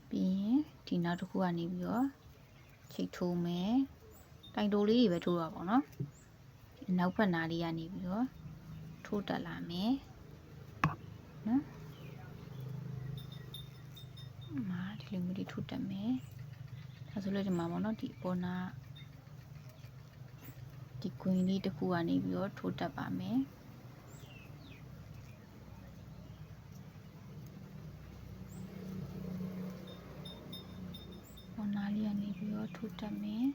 ပြီးရင်ဒီနောက်တစ်ခုကနေပြီးတော့ချိတ်ထိုးမယ်တိုင်တိုးလေးတွေပဲထိုးတာပေါ့နော်နောက်ဘက်နားလေးကနေပြီးတော့ထိုးတက်လာမယ်နော်ဒီလိုမျိုးလေးထိုးတက်မယ်ဒါဆိုလို့ဒီမှာပေါ့နော်ဒီပေါ်နာဒီကွင်းလေးတစ်ခုကနေပြီးတော့ထိုးတက်ပါမယ်ပေါ်နာလေးကနေပြီးတော့ထိုးတက်မယ်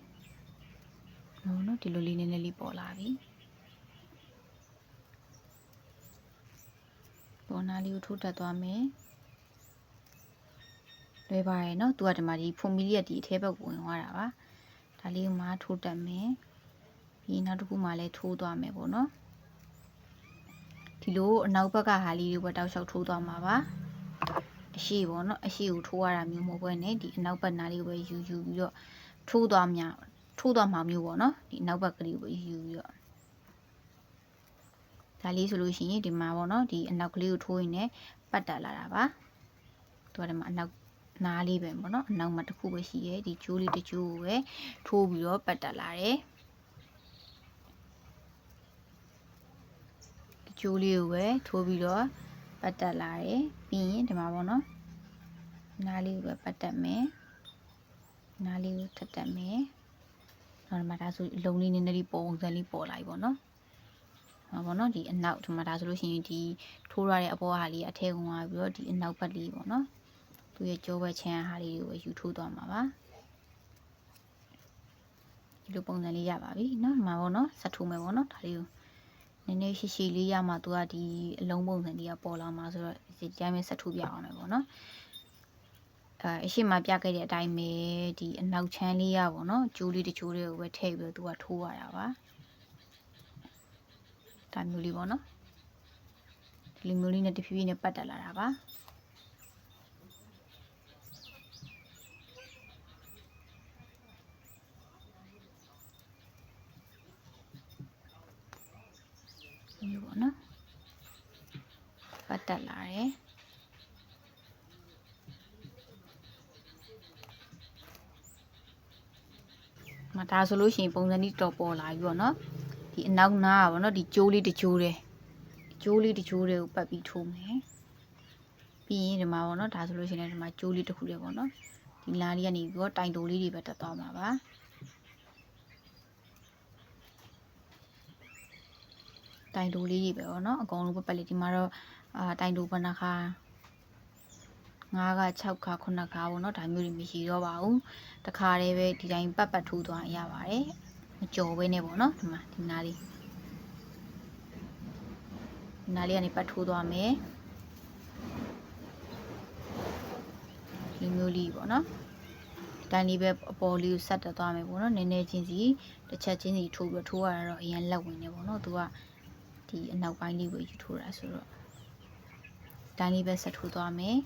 နော်ဒီလိုလေးနည်းနည်းလေးပေါ်လာပြီပေါ်နာလေးကိုထိုးတက်သွားမယ်လွယ်ပါရဲ့နော်သူကဒီမှာဒီဖွန်မီလေးကဒီအထဲဘက်ဝင်သွားတာပါဒါလေးကိုမှထိုးတက်မယ်ပြီးနောက်တစ်ခုမှလည်းထိုးသွားမယ်ပေါ့နော်ဒီလိုအနောက်ဘက်ကဟာလေးတွေပဲတောက်လျှောက်ထိုးသွားမှာပါအရှိပေါ့နော်အရှိကိုထိုးရတာမျိုးမဟုတ်ဘဲနဲ့ဒီအနောက်ဘက်နားလေးကိုပဲယူပြီးတော့ထိုးသွားမှာမျိုးပေါ့နော်ဒီအနောက်ဘက်ကလေးကိုယူပြီးတော့ဒါလေးဆိုလို့ရှိရင်ဒီမှာပေါ့နော်ဒီအနောက်ကလေးကိုထိုးရင်လည်းပတ်တက်လာတာပါသူကဒီမှာအနောက်နားလေးပဲပေါ့နော်အနောက်မှာတစ်ခုပဲရှိရဲဒီကျိုးလေးတစ်ကျိုးကိုပဲထိုးပြီးတော့ပတ်တက်လာတယ်ဒီကျိုးလေးကိုပဲထိုးပြီးတော့ပတ်တက်လာတယ်ပြီးရင်ဒီမှာပေါ့နော်နားလေးကိုပဲပတ်တက်မယ်နားလေးကိုထပ်တက်မယ်နောက်ဒီမှာဒါဆိုအလုံးလေးနည်းနည်းလေးပုံစံလေးပေါ်လာပြီပေါ့နော်ပေါ့နော်ဒီအနောက်ဒီမှာဒါဆိုလို့ရှိရင်ဒီထိုးရတဲ့အပေါ်ဟာလေးအထဲကုန်သွားပြီးတော့ဒီအနောက်ဘက်လေးပေါ့နော်သူရဲ့ကြောဘက်ချမ်းဟာလေးကိုယူထိုးသွားမှာပါဒီလိုပုံစံလေးရပါပြီနော်ဒီမှာပေါ့နော်ဆက်ထိုးမယ်ပေါ့နော်ဒါလေးကိုနည်းနည်းရှိလေးရမှသူကဒီအလုံးပုံစံလေးကပေါ်လာမှာဆိုတော့ဒီတိုင်းပဲဆက်ထိုးပြအောင်မယ်ပေါ့နော်အရှိမပြခဲ့တဲ့အတိုင်းပဲဒီအနောက်ချမ်းလေးရပေါ့နော်ကျိုးလေးတချိုးလေးကိုပဲထည့်ပြီးတော့သူကထိုးရတာပါဒါမျိုးလေးပေါ့နော်ဒီလိုမျိုးလေးနဲ့တဖြည်းဖြည်းနဲ့ပတ်တက်လာတာပါဒီလိုပေါ့နော်ပတ်တက်လာတယ်ဒါဆိုလို့ရှိရင်ပုံစံလေးတော်ပေါ်လာပြီပေါ့နော်ဒီအနောက်နားပါပေါ့နော်ဒီကျိုးလေးတချိုးတွေကိုပတ်ပြီးထိုးမယ်ပြီးရင်ဒီမှာပေါ့နော်ဒါဆိုလို့ရှိရင်ဒီမှာကျိုးလေးတစ်ခုလေးပေါ့နော်ဒီလားလေးကနေပြီးတော့တိုင်တိုလေးတွေပဲတက်သွားမှာပါတိုင်တိုလေးတွေပဲပေါ့နော်အကုန်လုံးပတ်လေးဒီမှာတော့တိုင်တိုဘဏ္ဍခါ5ခါ6ခါ9ခါပေါ့နော်ဒါမျိုးတွေမရှိတော့ပါဘူးတခါတည်းပဲဒီတိုင်းပတ်ထိုးသွားရပါတယ်မကြော်ဘဲနဲ့ပေါ့နော်ဒီမှာဒီနားလေးကနေပတ်ထိုးသွားမယ်ဒီမျိုးလေးပေါ့နော်ဒီတိုင်းလေးပဲအပေါ်လေးကိုဆက်တက်သွားမယ်ပေါ့နော်နည်းနည်းချင်းစီတစ်ချက်ချင်းစီထိုးပြီးထိုးရတာတော့အရင်လက်ဝင်နေပေါ့နော်သူကဒီအနောက်ပိုင်းလေးကိုယူထိုးတာဆိုတော့တိုင်းလေးပဲဆက်ထိုးသွားမယ်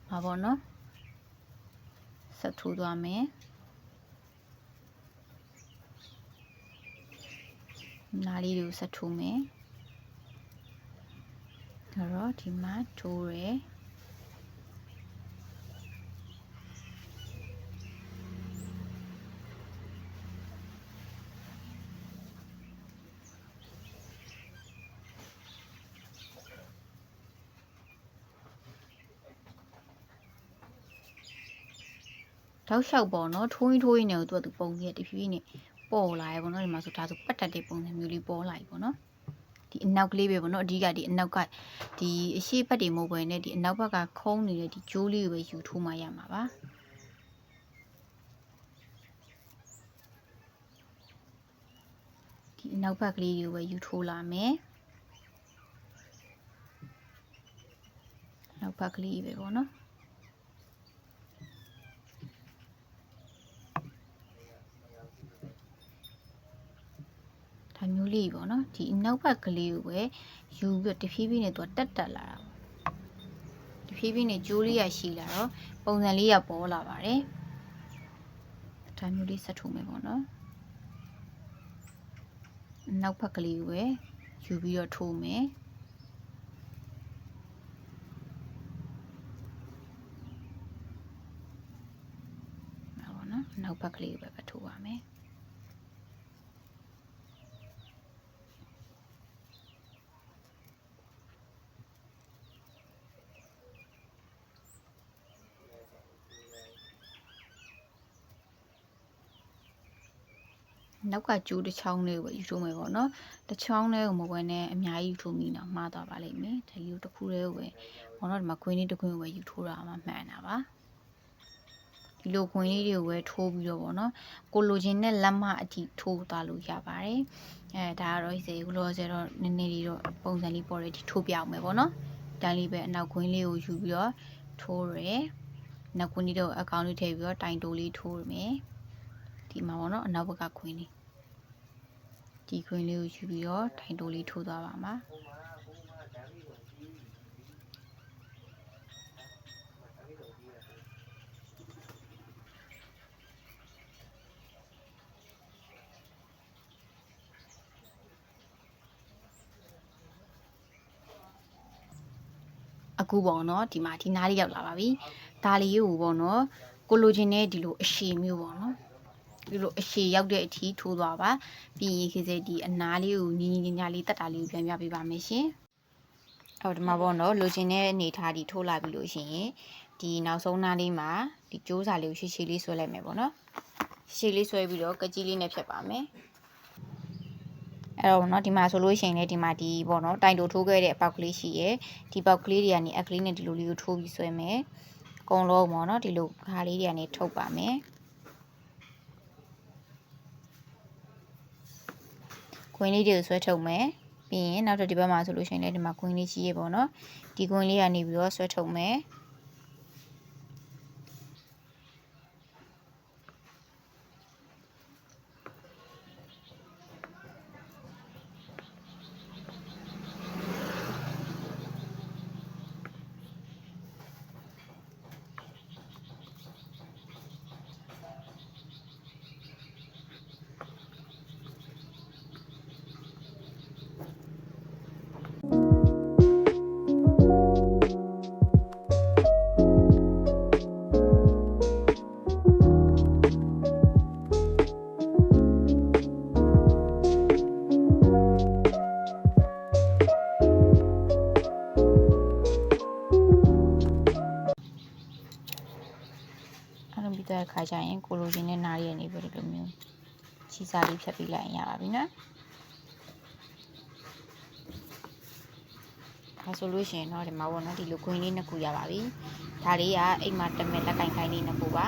ပါပေါ့နော်ဆက်ထိုးသွားမယ်နားလေးတွေကိုဆက်ထိုးမယ်အဲ့တော့ဒီမှာထိုးရယ်တောက်လျှောက်ပေါ့နော်ထိုးရင်းနဲ့သူကသူပုံကြီးတဖြည်းဖြည်းနဲ့ပေါ်လာရပေါ့နော်ဒီမှာဆိုဒါဆိုပတ်တက်တဲ့ပုံစံမျိုးလေးပေါ်လာပြီပေါ့နော်ဒီအနောက်ကလေးပဲပေါ့နော်အဓိကဒီအနောက်ကဒီအရှိဘက်တွေမဟုတ်ဘဲနဲ့ဒီအနောက်ဘက်ကခုံးနေတဲ့ဒီကျိုးလေးကိုပဲယူထိုးမှရမှာပါဒီအနောက်ဘက်ကလေးကိုပဲယူထိုးလာမယ်နောက်ဘက်ကလေးပဲပေါ့နော်ဒါမျိုးလေးပေါ့နော်ဒီနောက်ဘက်ကလေးကိုပဲယူပြီးတဖြည်းဖြည်းနဲ့သူကတက်လာတာတဖြည်းဖြည်းနဲ့ကျိုးလေးရရှိလာတော့ပုံစံလေးရပေါ်လာပါတယ်ဒါမျိုးလေးဆက်ထိုးမယ်ပေါ့နော်နောက်ဘက်ကလေးကိုပဲယူပြီးတော့ထိုးမယ် နောက်ဘက်ကလေးကိုပဲထိုးပါမယ်နောက်ကကျိုးတစ်ချောင်းလေးကိုယူထိုးမယ်ပေါ့နော်တစ်ချောင်းလေးကိုမဝင်နဲ့အများကြီးယူထိုးမိတော့မှားသွားပါလိမ့်မယ်ဒါလေးကိုတစ်ခုလေးကိုပဲပေါ့နော်ဒီမှာခွင်းလေးတစ်ခွင်းကိုပဲယူထိုးတာမှမှန်တာပါဒီလိုခွင်းလေးတွေကိုပဲထိုးပြီးတော့ပေါ့နော်ကိုလိုချင်တဲ့လက်မအထိထိုးသွားလို့ရပါတယ်ဒါကတော့ဒီကိုလောဆယ်တော့နည်းနည်းလေးတော့ပုံစံလေးပေါ်တယ်ဒီထိုးပြအောင်မယ်ပေါ့နော်ဒါလေးပဲအနောက်ခွင်းလေးကိုယူပြီးတော့ထိုးရယ်နောက်ခွင်းလေးတော့အကောင်လေးထည့်ပြီးတော့တိုင်တိုးလေးထိုးရမယ်ဒီမှာပေါ့နော်အနောက်ဘက်ကခွင်းလေးဒီခွင်းလေးကိုယူပြီးတော့တိုင်တိုးလေးထိုးသွားပါမှာအခုပေါ့နော်ဒီမှာဒီနားလေးရောက်လာပါပြီဒါလေးကိုပေါ့နော်ကိုလိုချင်တဲ့ဒီလိုအရှည်မျိုးပေါ့နော်ဒီလိုအရှည်ရောက်တဲ့အထိထိုးသွားပါပြီးရင်ခေစေဒီအနားလေးကိုညီညီညာလေးတက်တာလေးကိုပြန်ပြပေးပါမယ်ရှင်အော်ဒီမှာပေါ့နော်လိုချင်တဲ့အနေထားဒီထိုးလာပြီလို့ရှိရင်ဒီနောက်ဆုံးနားလေးမှာဒီကြိုးစာလေးကိုရှည်ရှည်လေးဆွဲလိုက်မယ်ပေါ့နော်ရှည်လေးဆွဲပြီးတော့ကကြီးလေးနဲ့ဖြတ်ပါမယ်အဲ့တော့เนาะဒီမှာဆိုလို့ရှိရင်လည်းဒီမှာဒီပေါ့နော်တိုင်တိုထိုးခဲ့တဲ့အပေါက်ကလေးရှိရယ်ဒီပေါက်ကလေးတွေကနေအကလေးနဲ့ဒီလိုလေးကိုထိုးပြီးဆွဲမယ်အကုန်လုံးပေါ့နော်ဒီလိုခါလေးတွေကနေထုတ်ပါမယ်ခွင်းလေးတွေကိုဆွဲထုတ်မယ်ပြီးရင်နောက်တော့ဒီဘက်မှာဆိုလို့ရှိရင်လည်းဒီမှာခွင်းလေးရှိရယ်ပေါ့နော်ဒီခွင်းလေးကနေပြီးတော့ဆွဲထုတ်မယ်ပြီးတဲ့အခါကျရင်ကိုလိုချင်တဲ့နားရည်နေပြီးဒီလိုမျိုးချီစာလေးဖြတ်ပေးလိုက်ရင်ရပါပြီနော်ဒါဆိုလို့ရှိရင်တော့ဒီမှာပေါ့နော်ဒီလိုခွင်းလေးနှစ်ခုရပါပြီဒါလေးကအိမ်မှာတက်မဲ့လက်ကင်ခိုင်းလေးနှစ်ခုပါ